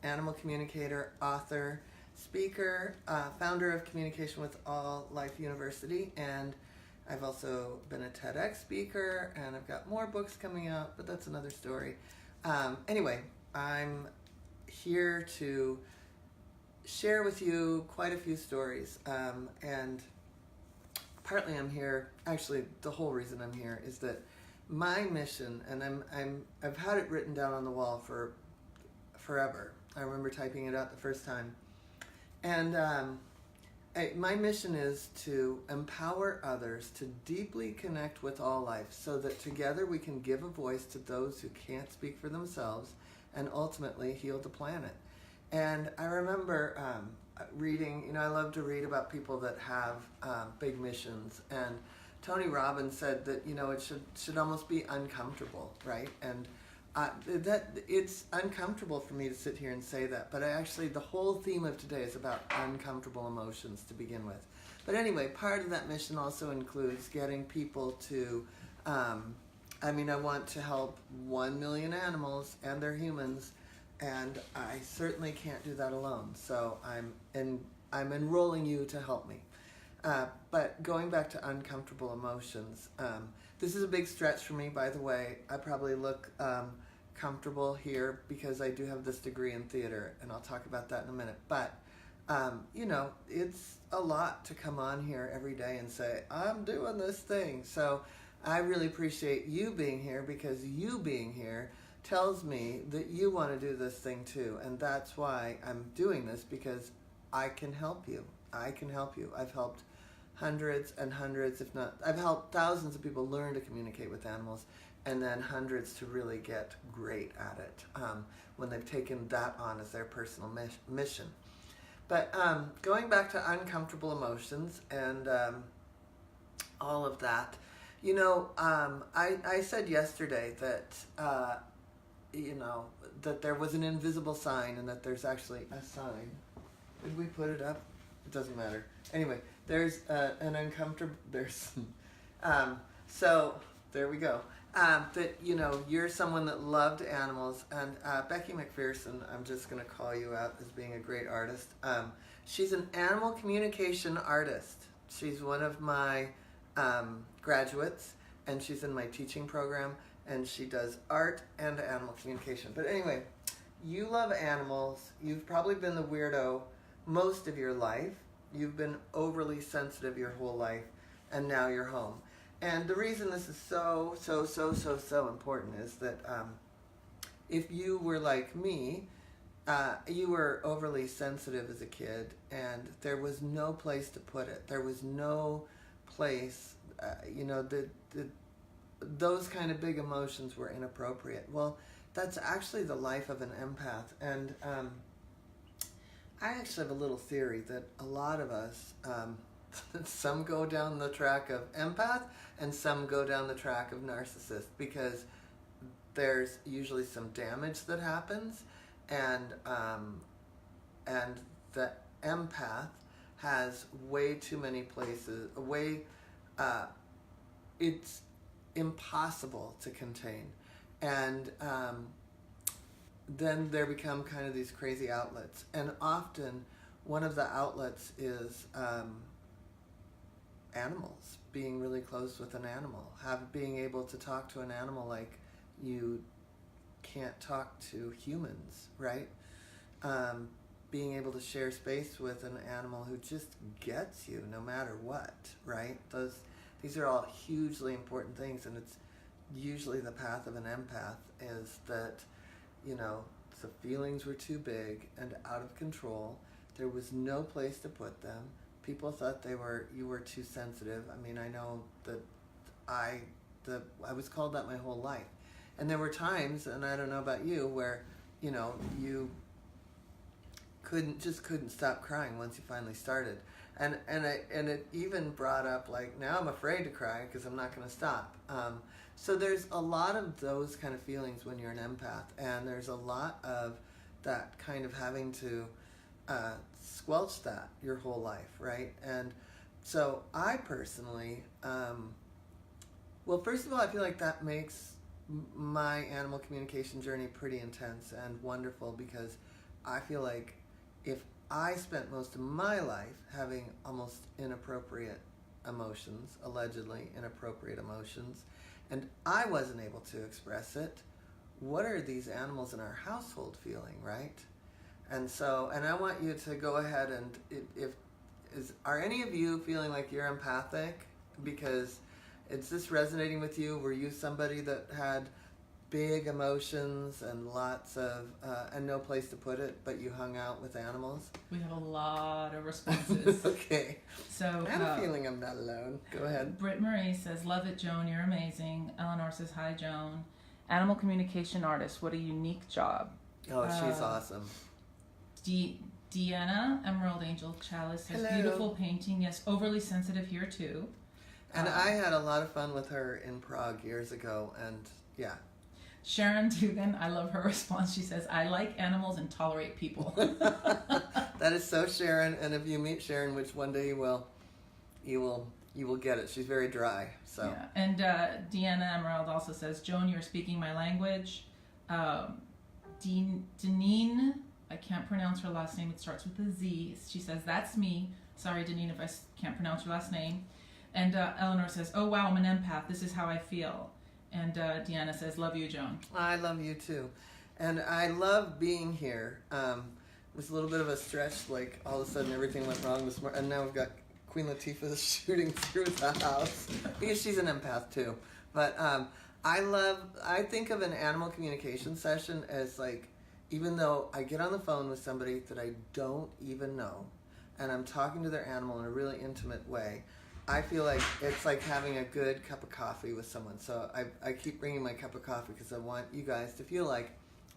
animal communicator, author, speaker, founder of Communication with All Life University, and I've also been a TEDx speaker, and I've got more books coming out, but that's another story. Anyway, I'm here to share with you quite a few stories, and partly I'm here, actually the whole reason I'm here is that my mission, and I've had it written down on the wall for forever. I remember typing it out the first time. And my mission is to empower others to deeply connect with all life so that together we can give a voice to those who can't speak for themselves and ultimately heal the planet. And I remember reading, I love to read about people that have big missions, and Tony Robbins said that, it should almost be uncomfortable, right? And that it's uncomfortable for me to sit here and say that, but the whole theme of today is about uncomfortable emotions to begin with. But anyway, part of that mission also includes getting people to, I want to help 1 million animals and their humans, and I certainly can't do that alone. So I'm enrolling you to help me. But going back to uncomfortable emotions, this is a big stretch for me, by the way. I probably look comfortable here because I do have this degree in theater, and I'll talk about that in a minute. But, it's a lot to come on here every day and say, I'm doing this thing. So I really appreciate you being here, because you being here tells me that you want to do this thing too. And that's why I'm doing this, because I can help you. I can help you. I've helped hundreds and hundreds, if not, I've helped thousands of people learn to communicate with animals, and then hundreds to really get great at it when they've taken that on as their personal mission. But going back to uncomfortable emotions and all of that, I said yesterday that, that there was an invisible sign, and that there's actually a sign. Did we put it up? It doesn't matter. Anyway, there's an uncomfortable, so there we go. That, you're someone that loved animals, and Becky McPherson, I'm just going to call you out as being a great artist. She's an animal communication artist. She's one of my graduates, and she's in my teaching program, and she does art and animal communication. But anyway, you love animals. You've probably been the weirdo most of your life. You've been overly sensitive your whole life, and now you're home. And the reason this is so important is that if you were like me, you were overly sensitive as a kid, and there was no place to put it. There was no place, those kind of big emotions were inappropriate. Well, that's actually the life of an empath. And I actually have a little theory that a lot of us, some go down the track of empath and some go down the track of narcissist, because there's usually some damage that happens, and the empath has way too many places, it's impossible to contain. And then there become kind of these crazy outlets. And often one of the outlets is animals, being really close with an animal, being able to talk to an animal like you can't talk to humans, right? Being able to share space with an animal who just gets you no matter what, right? These are all hugely important things, and it's usually the path of an empath is that, the feelings were too big and out of control. There was no place to put them. People thought you were too sensitive. I know that I was called that my whole life. And there were times, and I don't know about you, where, you couldn't stop crying once you finally started. And it even brought up, like, now I'm afraid to cry because I'm not going to stop. So there's a lot of those kind of feelings when you're an empath, and there's a lot of that kind of having to squelch that your whole life, right? And so I personally, well, first of all, I feel like that makes my animal communication journey pretty intense and wonderful, because I feel like if I spent most of my life having almost inappropriate emotions, allegedly inappropriate emotions, and I wasn't able to express it, what are these animals in our household feeling, right? And so, and I want you to go ahead and, are any of you feeling like you're empathic? Because is this resonating with you? Were you somebody that had big emotions and lots of, and no place to put it, but you hung out with animals? We have a lot of responses. Okay. So I have a feeling I'm not alone. Go ahead. Britt Marie says, love it, Joan, you're amazing. Eleanor says, hi, Joan. Animal communication artist, what a unique job. Oh, she's awesome. Deanna, Emerald Angel Chalice says, hello. Beautiful painting. Yes, overly sensitive here too. And I had a lot of fun with her in Prague years ago, and yeah. Sharon Dugan, I love her response. She says, I like animals and tolerate people. That is so Sharon, and if you meet Sharon, which one day you will get it. She's very dry. So yeah. And Deanna Emerald also says, Joan, you're speaking my language. Deneen, I can't pronounce her last name. It starts with a Z. She says, that's me. Sorry, Deneen, if I can't pronounce your last name. And Eleanor says, oh, wow, I'm an empath. This is how I feel. And Deanna says, love you, Joan. I love you, too. And I love being here. It was a little bit of a stretch, like all of a sudden everything went wrong this morning. And now we've got Queen Latifah shooting through the house because she's an empath, too. But I think of an animal communication session as like, even though I get on the phone with somebody that I don't even know, and I'm talking to their animal in a really intimate way, I feel like it's like having a good cup of coffee with someone. So I keep bringing my cup of coffee because I want you guys to feel like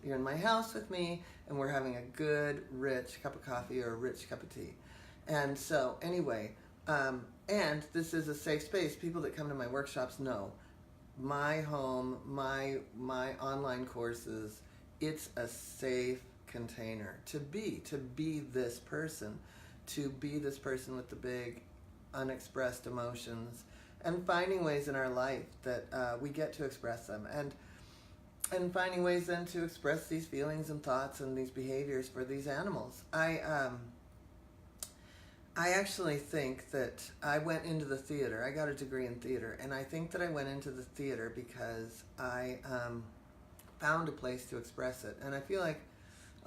you're in my house with me and we're having a good, rich cup of coffee or a rich cup of tea. And so anyway, and this is a safe space. People that come to my workshops know my home, my online courses, it's a safe container to be this person, with the big unexpressed emotions, and finding ways in our life that we get to express them, and finding ways then to express these feelings and thoughts and these behaviors for these animals. I actually think that I went into the theater. I got a degree in theater, and I think that I went into the theater because I found a place to express it. And I feel like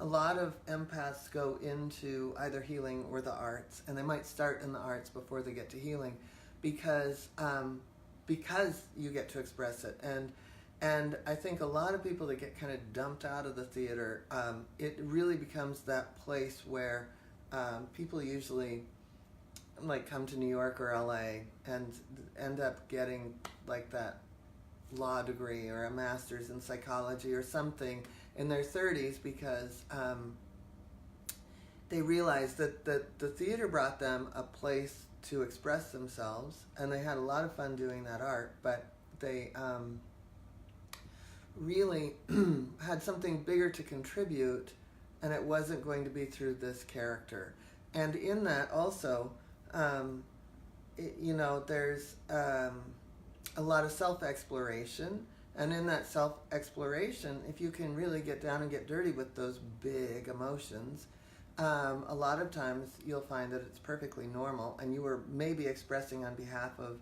a lot of empaths go into either healing or the arts, and they might start in the arts before they get to healing because you get to express it. And I think a lot of people that get kind of dumped out of the theater, it really becomes that place where people usually like come to New York or LA and end up getting like that law degree or a master's in psychology or something in their 30s because they realized that the theater brought them a place to express themselves, and they had a lot of fun doing that art, but they really had something bigger to contribute, and it wasn't going to be through this character. And in that also, there's a lot of self-exploration, and in that self-exploration, if you can really get down and get dirty with those big emotions, a lot of times you'll find that it's perfectly normal, and you were maybe expressing on behalf of,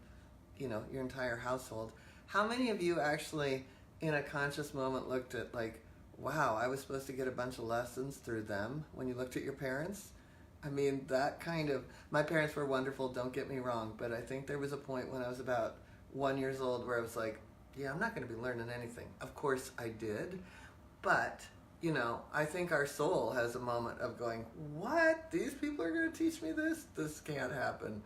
your entire household. How many of you actually, in a conscious moment, looked at like, wow, I was supposed to get a bunch of lessons through them when you looked at your parents? I mean, that kind of, my parents were wonderful, don't get me wrong, but I think there was a point when I was about 1 year old where I was like, yeah, I'm not going to be learning anything. Of course I did, but, I think our soul has a moment of going, what? These people are going to teach me this? This can't happen.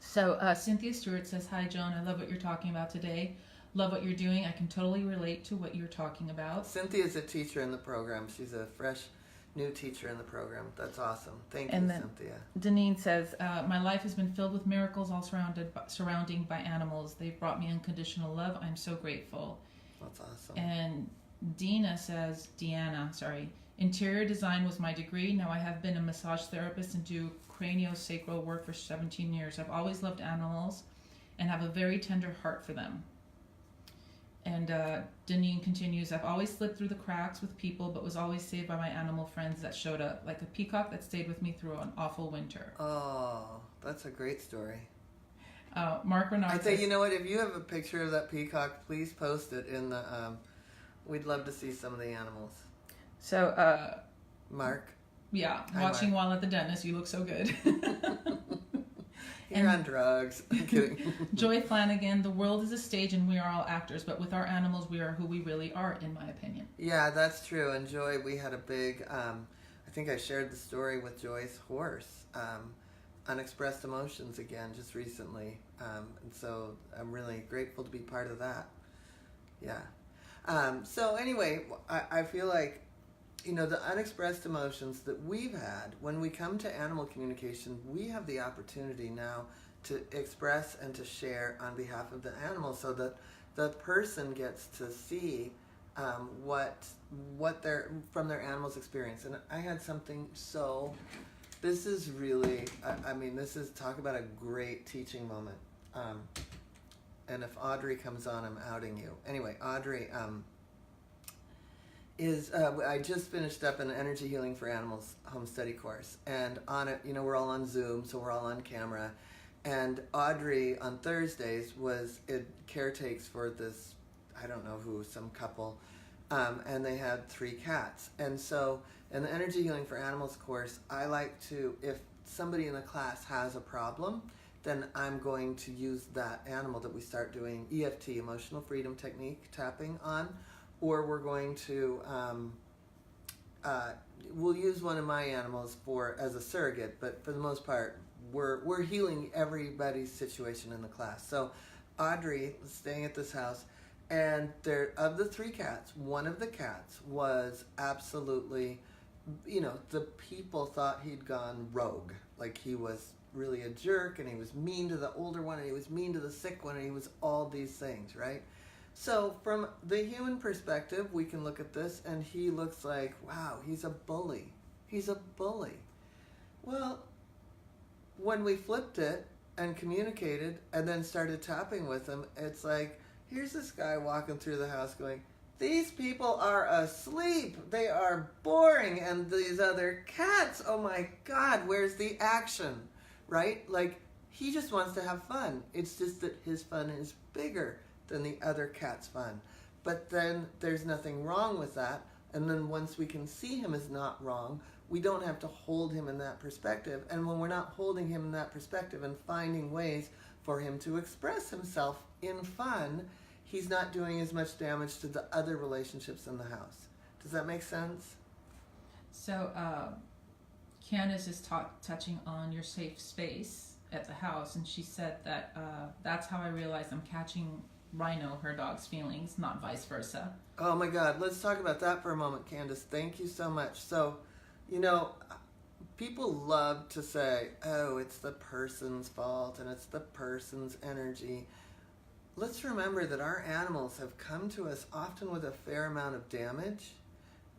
So Cynthia Stewart says, hi, Joan, I love what you're talking about today. Love what you're doing. I can totally relate to what you're talking about. Cynthia's a teacher in the program. She's a fresh new teacher in the program. That's awesome. Thank you, Cynthia. Deneen says, my life has been filled with miracles all surrounding by animals. They've brought me unconditional love. I'm so grateful. That's awesome. And Deanna, interior design was my degree. Now I have been a massage therapist and do craniosacral work for 17 years. I've always loved animals and have a very tender heart for them. And Deneen continues, I've always slipped through the cracks with people, but was always saved by my animal friends that showed up, like a peacock that stayed with me through an awful winter. Oh, that's a great story. Mark Renard I think, says, you know what, if you have a picture of that peacock, please post it in the, we'd love to see some of the animals. So, Mark? Yeah, Hi, watching Mark. while at the dentist, you look so good. You're on drugs. I'm kidding. Joy Flanagan, the world is a stage and we are all actors, but with our animals, we are who we really are, in my opinion. Yeah, that's true. And Joy, we had a big, I think I shared the story with Joy's horse, Unexpressed Emotions again, just recently. And so I'm really grateful to be part of that. Yeah. So anyway, I feel like, you know, the unexpressed emotions that we've had, when we come to animal communication, we have the opportunity now to express and to share on behalf of the animal, so that the person gets to see what they're from their animal's experience. And I had something so, this is really, I mean, this is, talk about a great teaching moment. And if Audrey comes on, I'm outing you. Anyway, Audrey, I just finished up an Energy Healing for Animals home study course, and on it, you know, we're all on Zoom, so we're all on camera, and Audrey on Thursdays caretakes for this, I don't know who, some couple, and they had 3 cats. And so in the Energy Healing for Animals course, I like to, if somebody in the class has a problem, then I'm going to use that animal that we start doing EFT, Emotional Freedom Technique, tapping on, or we're going to, we'll use one of my animals as a surrogate, but for the most part, we're healing everybody's situation in the class. So Audrey was staying at this house, and of the 3 cats, one of the cats was absolutely, you know, the people thought he'd gone rogue. Like, he was really a jerk, and he was mean to the older one, and he was mean to the sick one, and he was all these things, right? So from the human perspective, we can look at this, and he looks like, wow, he's a bully. He's a bully. Well, when we flipped it and communicated and then started tapping with him, it's like, here's this guy walking through the house going, these people are asleep. They are boring. And these other cats, oh my God, where's the action? Right? Like, he just wants to have fun. It's just that his fun is bigger than the other cat's fun. But then there's nothing wrong with that. And then once we can see him as not wrong, we don't have to hold him in that perspective. And when we're not holding him in that perspective and finding ways for him to express himself in fun, he's not doing as much damage to the other relationships in the house. Does that make sense? So, Candace is touching on your safe space at the house, and she said that that's how I realized I'm catching Rhino, her dog's feelings, not vice versa. Oh my God, let's talk about that for a moment, Candace. Thank you so much. So, you know, people love to say, oh, it's the person's fault and it's the person's energy. Let's remember that our animals have come to us often with a fair amount of damage,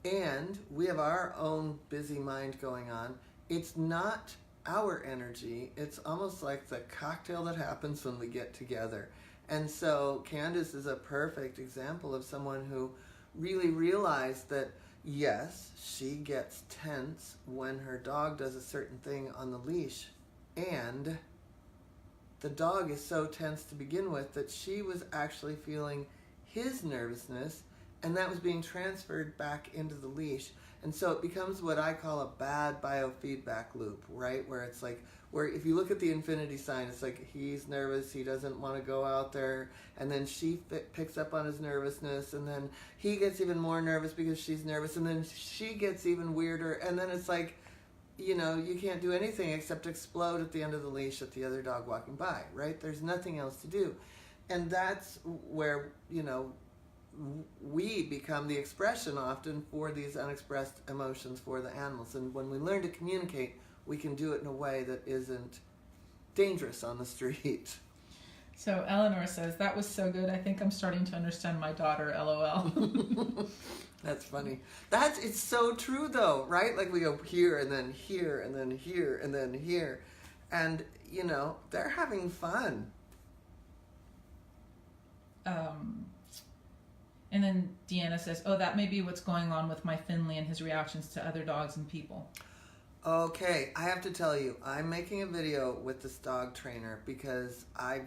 and we have our own busy mind going on. It's not our energy. It's almost like the cocktail that happens when we get together. And so Candace is a perfect example of someone who really realized that, yes, she gets tense when her dog does a certain thing on the leash, and the dog is so tense to begin with that she was actually feeling his nervousness, and that was being transferred back into the leash. And so it becomes what I call a bad biofeedback loop, right? Where it's like, where if you look at the infinity sign, it's like he's nervous, he doesn't want to go out there, and then she picks up on his nervousness, and then he gets even more nervous because she's nervous, and then she gets even weirder, and then it's like, you know, you can't do anything except explode at the end of the leash at the other dog walking by, right? There's nothing else to do. And that's where, you know, we become the expression often for these unexpressed emotions for the animals. And when we learn to communicate, we can do it in a way that isn't dangerous on the street. So Eleanor says, that was so good. I think I'm starting to understand my daughter, LOL. That's funny. It's so true though, right? Like we go here and then here and then here and then here. And, you know, they're having fun. And then Deanna says, oh, that may be what's going on with my Finley and his reactions to other dogs and people. Okay, I have to tell you, I'm making a video with this dog trainer because I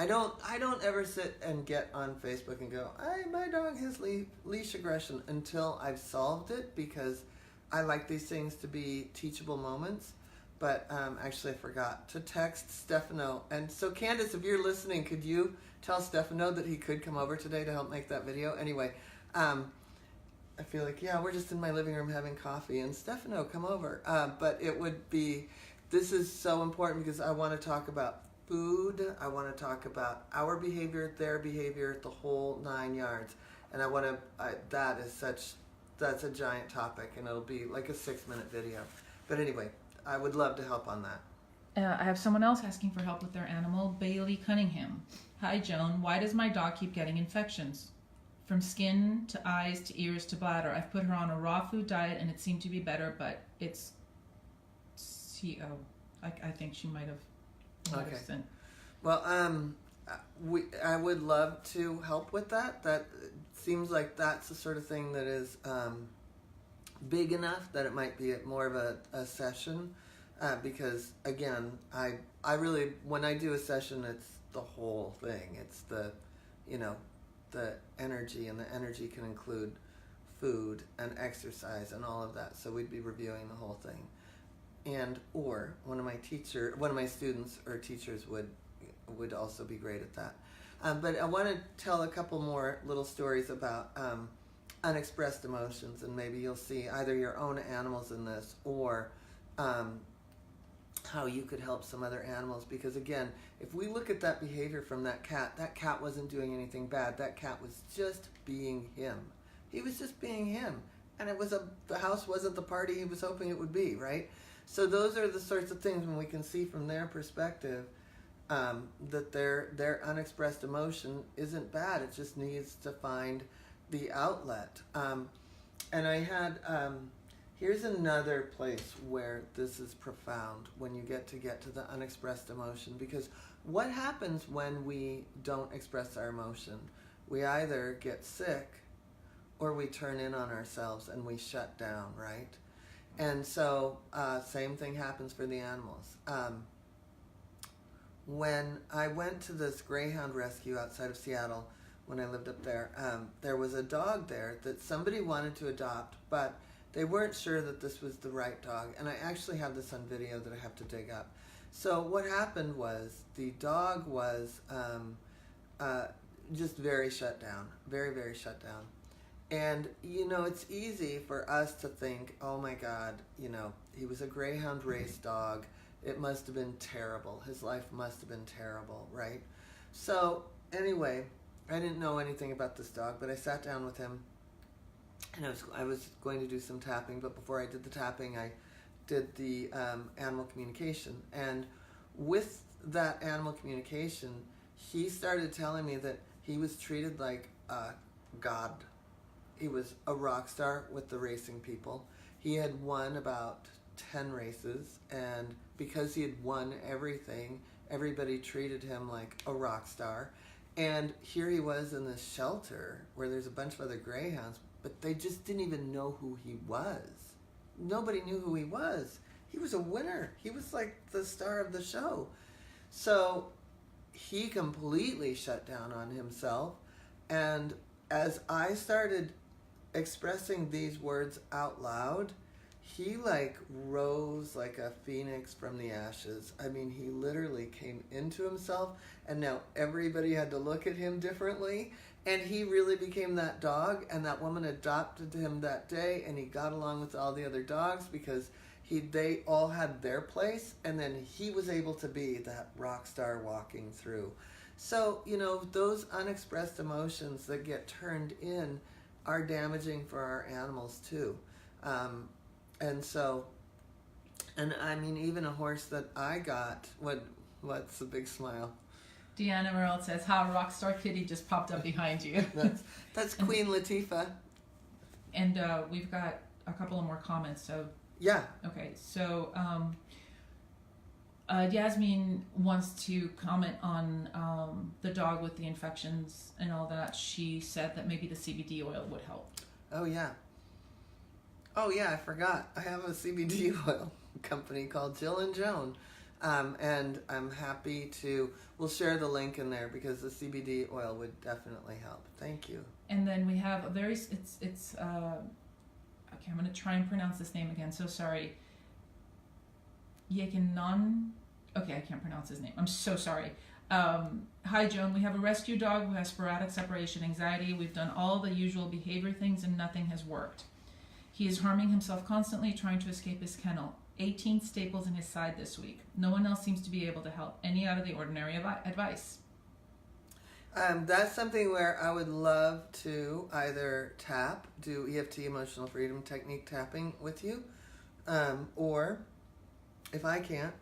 don't ever sit and get on Facebook and go, my dog has leash aggression until I've solved it, because I like these things to be teachable moments. But actually I forgot to text Stefano. And so Candace, if you're listening, could you tell Stefano that he could come over today to help make that video? Anyway, I feel like, yeah, we're just in my living room having coffee, and Stefano, come over. But it would be, this is so important because I want to talk about food. I want to talk about our behavior, their behavior, the whole 9 yards. And I want to, that's a giant topic, and it'll be like a 6-minute video. But anyway, I would love to help on that. I have someone else asking for help with their animal, Bailey Cunningham. Hi, Joan. Why does my dog keep getting infections? From skin to eyes to ears to bladder. I've put her on a raw food diet and it seemed to be better, but it's CO. I think she might have. Okay. Sent. Well, I would love to help with that. That seems like that's the sort of thing that is big enough that it might be more of a session. Because again, I really, when I do a session, it's the whole thing. It's the energy, and the energy can include food and exercise and all of that. So we'd be reviewing the whole thing. And or one of my students or teachers would also be great at that. But I want to tell a couple more little stories about unexpressed emotions, and maybe you'll see either your own animals in this, or how you could help some other animals. Because again, if we look at that behavior from that cat wasn't doing anything bad. That cat was just being him. He was just being him. And the house wasn't the party he was hoping it would be, right? So those are the sorts of things when we can see from their perspective that their unexpressed emotion isn't bad. It just needs to find the outlet. And I had, here's another place where this is profound, when you get to the unexpressed emotion. Because what happens when we don't express our emotion? We either get sick or we turn in on ourselves and we shut down, right? And so same thing happens for the animals. When I went to this greyhound rescue outside of Seattle, when I lived up there, there was a dog there that somebody wanted to adopt, but they weren't sure that this was the right dog. And I actually have this on video that I have to dig up. So what happened was the dog was just very shut down, very, very shut down. And, it's easy for us to think, oh my God, he was a greyhound race dog. It must have been terrible. His life must have been terrible, right? So anyway, I didn't know anything about this dog, but I sat down with him, and I was going to do some tapping, but before I did the tapping, I did the animal communication. And with that animal communication, he started telling me that he was treated like a god. He was a rock star with the racing people. He had won about 10 races, and because he had won everything, everybody treated him like a rock star. And here he was in this shelter where there's a bunch of other greyhounds, but they just didn't even know who he was. Nobody knew who he was. He was a winner. He was like the star of the show. So he completely shut down on himself. And as I started expressing these words out loud, he rose like a phoenix from the ashes. I mean, he literally came into himself, and now everybody had to look at him differently. And he really became that dog, and that woman adopted him that day, and he got along with all the other dogs because they all had their place, and then he was able to be that rock star walking through. So, those unexpressed emotions that get turned in are damaging for our animals too. And I mean, even a horse that I got, what's the big smile? Deanna Merrill says, "Ha, Rockstar Kitty just popped up behind you." That's Queen Latifah. And we've got a couple of more comments. So yeah. Okay. So Yasmin wants to comment on the dog with the infections and all that. She said that maybe the CBD oil would help. Oh, yeah. Oh, yeah, I forgot. I have a CBD oil company called Jill and Joan. And I'm happy to, we'll share the link in there because the CBD oil would definitely help. Thank you. And then we have a very, it's okay, I'm going to try and pronounce this name again. So sorry. Yekinon. Okay, I can't pronounce his name. I'm so sorry. Hi, Joan. We have a rescue dog who has sporadic separation anxiety. We've done all the usual behavior things and nothing has worked. He is harming himself constantly, trying to escape his kennel. 18 staples in his side this week. No one else seems to be able to help. Any out of the ordinary advice? That's something where I would love to either do EFT, emotional freedom technique tapping with you, or if I can't,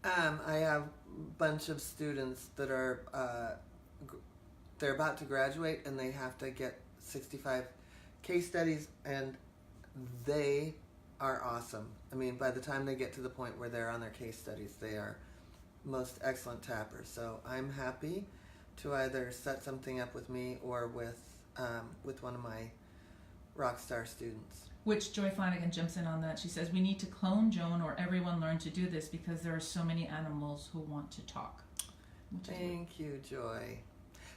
I have a bunch of students that are they're about to graduate and they have to get 65 case studies, and they are awesome. I mean, by the time they get to the point where they're on their case studies, they are most excellent tappers. So I'm happy to either set something up with me or with one of my rock star students. Which Joy Flanagan jumps in on that. She says, we need to clone Joan or everyone learn to do this because there are so many animals who want to talk. Thank you, Joy.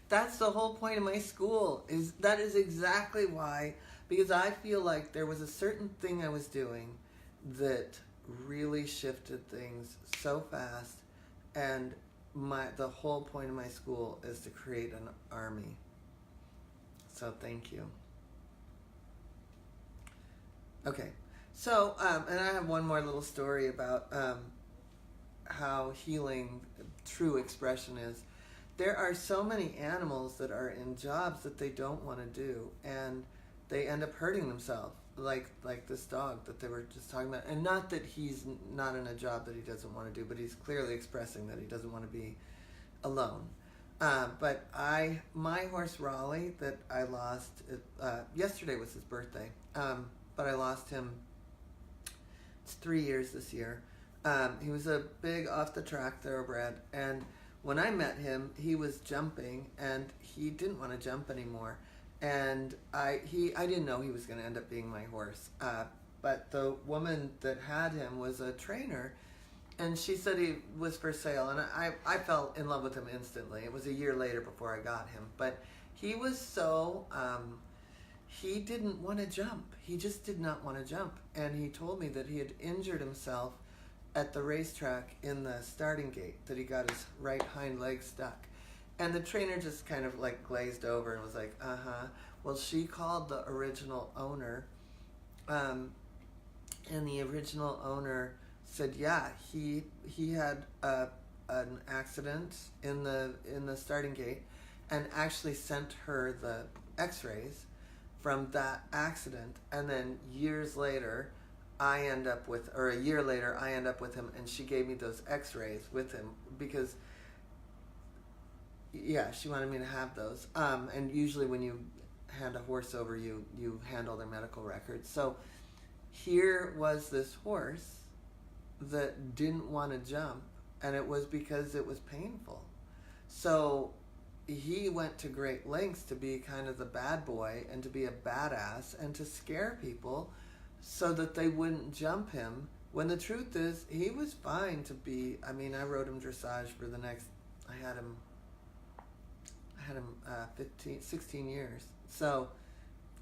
That's the whole point of my school. That is exactly why, because I feel like there was a certain thing I was doing that really shifted things so fast, and the whole point of my school is to create an army. So thank you. Okay, so and I have one more little story about how healing true expression is. There are so many animals that are in jobs that they don't want to do, and they end up hurting themselves, like this dog that they were just talking about. And not that he's not in a job that he doesn't want to do, but he's clearly expressing that he doesn't want to be alone. But my horse Raleigh that I lost, yesterday was his birthday, but I lost him, it's 3 years this year. He was a big off-the-track thoroughbred, and when I met him, he was jumping, and he didn't want to jump anymore. And I didn't know he was going to end up being my horse. But the woman that had him was a trainer, and she said he was for sale. And I fell in love with him instantly. It was a year later before I got him. But he was so, he didn't want to jump. He just did not want to jump. And he told me that he had injured himself at the racetrack in the starting gate, that he got his right hind leg stuck. And the trainer just kind of like glazed over and was like, Well, she called the original owner, and the original owner said, yeah, he had an accident in the starting gate, and actually sent her the x-rays from that accident. And then a year later, I end up with him, and she gave me those x-rays with him because, yeah, she wanted me to have those. And usually when you hand a horse over, you handle their medical records. So here was this horse that didn't want to jump, and it was because it was painful. So he went to great lengths to be kind of the bad boy and to be a badass and to scare people so that they wouldn't jump him, when the truth is he was fine to be. I mean, I rode him dressage for the next, I had him 16 years. So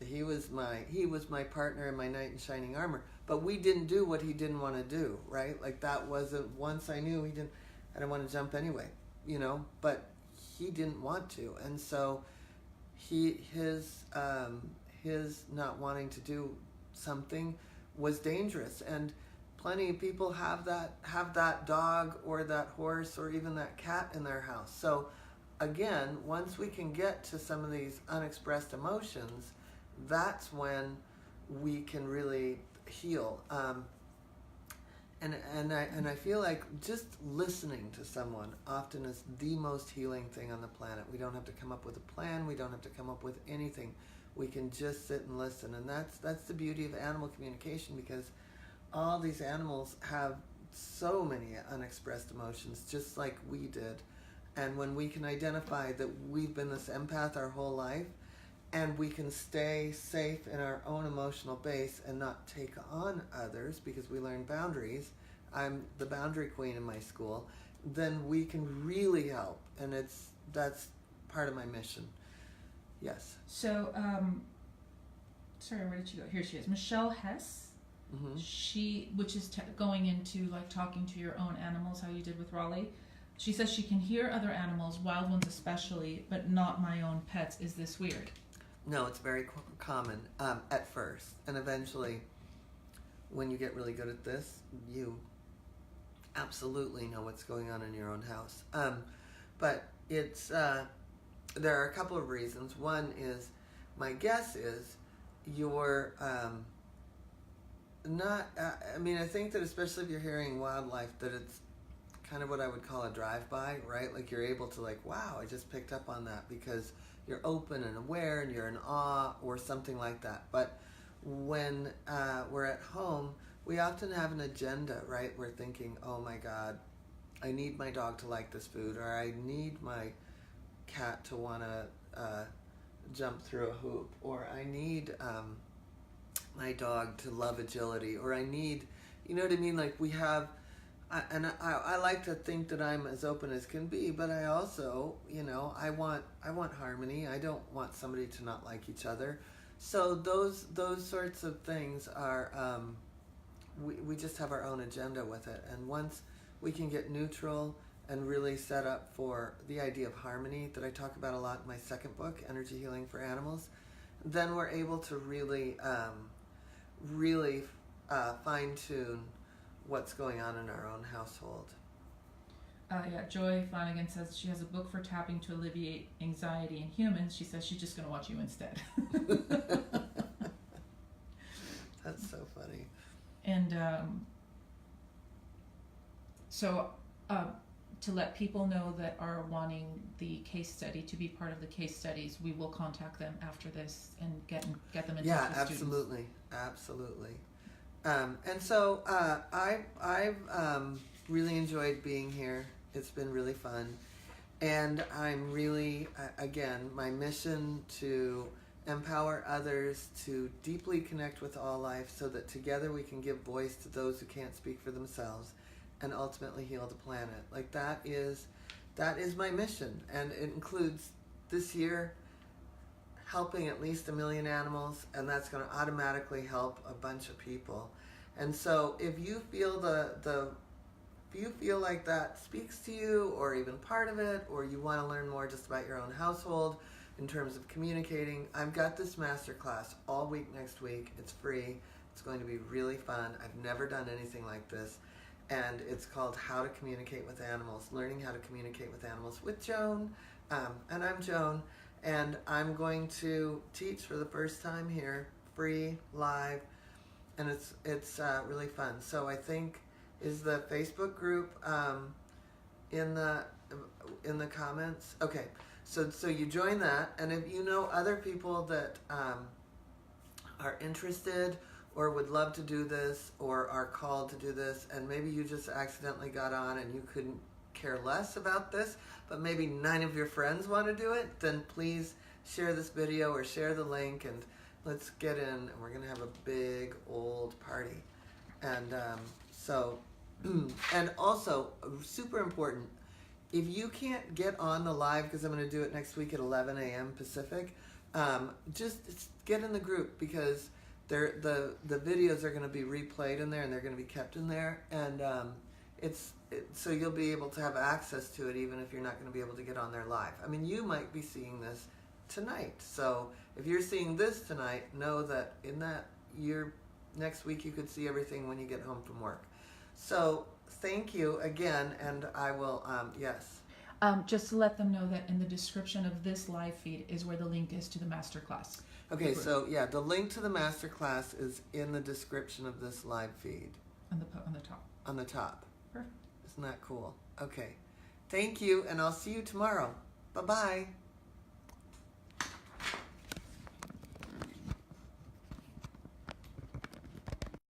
he was my partner in my knight in shining armor. But we didn't do what he didn't want to do, right? Like, that wasn't, once I knew I didn't want to jump anyway, but he didn't want to. And so his not wanting to do something was dangerous. And plenty of people have that dog or that horse or even that cat in their house. So again, once we can get to some of these unexpressed emotions, that's when we can really heal. And I feel like just listening to someone often is the most healing thing on the planet. We don't have to come up with a plan. We don't have to come up with anything. We can just sit and listen. And that's the beauty of animal communication, because all these animals have so many unexpressed emotions, just like we did. And when we can identify that we've been this empath our whole life, and we can stay safe in our own emotional base and not take on others because we learn boundaries. I'm the boundary queen in my school. Then we can really help, and that's part of my mission. Yes. So, sorry, where did she go? Here she is, Michelle Hess. Mm-hmm. She, which is going into like talking to your own animals, how you did with Raleigh. She says she can hear other animals, wild ones especially, but not my own pets. Is this weird? No, it's very common at first, and eventually, when you get really good at this, you absolutely know what's going on in your own house. But it's there are a couple of reasons. One is, my guess is, you're not. I mean, I think that especially if you're hearing wildlife, that it's kind of what I would call a drive-by, right? Like you're able to like, wow, I just picked up on that because you're open and aware and you're in awe or something like that. But when we're at home, we often have an agenda, right? We're thinking, oh my God, I need my dog to like this food, or I need my cat to want to jump through a hoop, or I need my dog to love agility, or I need, you know what I mean? Like we have, I like to think that I'm as open as can be, but I also, you know, I want harmony. I don't want somebody to not like each other. So those sorts of things are, we just have our own agenda with it. And once we can get neutral and really set up for the idea of harmony that I talk about a lot in my second book, Energy Healing for Animals, then we're able to really, really fine-tune what's going on in our own household. Yeah, Joy Flanagan says she has a book for tapping to alleviate anxiety in humans. She says she's just going to watch you instead. That's so funny. And so to let people know that are wanting the case study to be part of the case studies, we will contact them after this and get them in touch with absolutely, absolutely. And so I've really enjoyed being here. It's been really fun. And I'm really, again, my mission to empower others to deeply connect with all life so that together we can give voice to those who can't speak for themselves and ultimately heal the planet. Like that is my mission. And it includes this year helping at least 1 million animals, and that's going to automatically help a bunch of people. And so if you feel if you feel like that speaks to you, or even part of it, or you want to learn more just about your own household in terms of communicating, I've got this masterclass all week next week. It's free. It's going to be really fun. I've never done anything like this. And it's called How to Communicate with Animals, Learning How to Communicate with Animals with Joan. And I'm Joan. And I'm going to teach for the first time here, free, live, and it's really fun. So I think, is the Facebook group in the comments? Okay, so you join that, and if you know other people that are interested or would love to do this or are called to do this, and maybe you just accidentally got on and you couldn't care less about this, but maybe 9 of your friends want to do it, then please share this video or share the link, and let's get in, and we're going to have a big old party. And and also, super important, if you can't get on the live, because I'm going to do it next week at 11 a.m. Pacific, just get in the group, because the videos are going to be replayed in there, and they're going to be kept in there, and so you'll be able to have access to it even if you're not going to be able to get on there live. I mean, you might be seeing this tonight. So if you're seeing this tonight, know that in that year, next week, you could see everything when you get home from work. So thank you again, and I will, yes. Just to let them know that in the description of this live feed is where the link is to the masterclass. Okay, so yeah, the link to the masterclass is in the description of this live feed. On the top. On the top. Perfect. Isn't that cool? Okay. Thank you, and I'll see you tomorrow. Bye-bye.